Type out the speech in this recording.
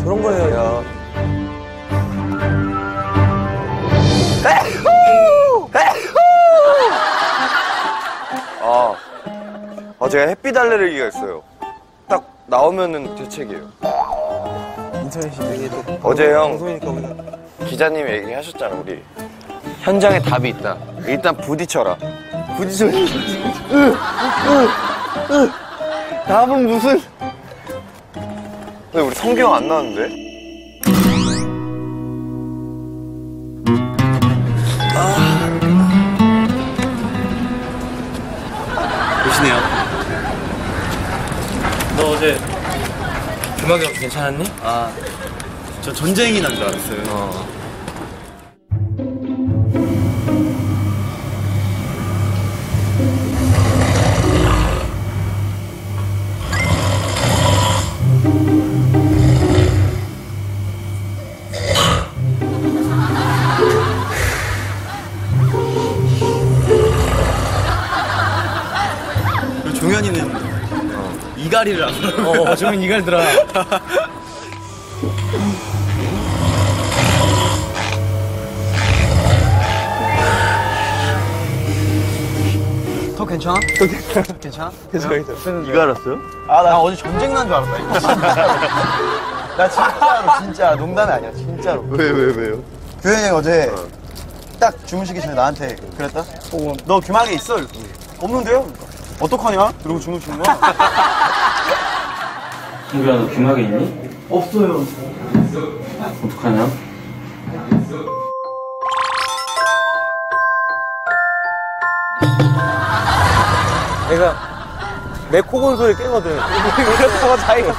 저런 거 해야죠. 제가 햇빛 알레르기가 있어요. 딱 나오면은 재채기예요. 인터넷이 되게 또 어제 형 방송이니까 우리가 기자님이 얘기하셨잖아, 우리. 현장에 답이 있다. 일단 부딪혀라. 부딪혀. 답은 무슨? 근데 우리 성경 안 나왔는데? 보시네요. 너 어제 음악이 없어 괜찮았니? 저 전쟁이 난 줄 알았어요. 그리고 종현이는 이갈이를 안 하더라고요. 저는 이갈더라. 더 괜찮아? 괜찮아? 괜찮아. 이거 알았어요? 나 어제 전쟁 난 줄 알았다. 나 진짜로 진짜 농담이 아니야 진짜로. 왜요? 규현이 형이 어제 딱 주무시기 전에 나한테 그랬다? 너 귀마개 있어? 이랬더니 없는데요? 어떡하냐? 이러고 주무시는 거야? 친구야, 너 귀마개 있니? 없어요. 어떡하냐? 내가 내 코곤 소리 깨거든. 그래서 자기가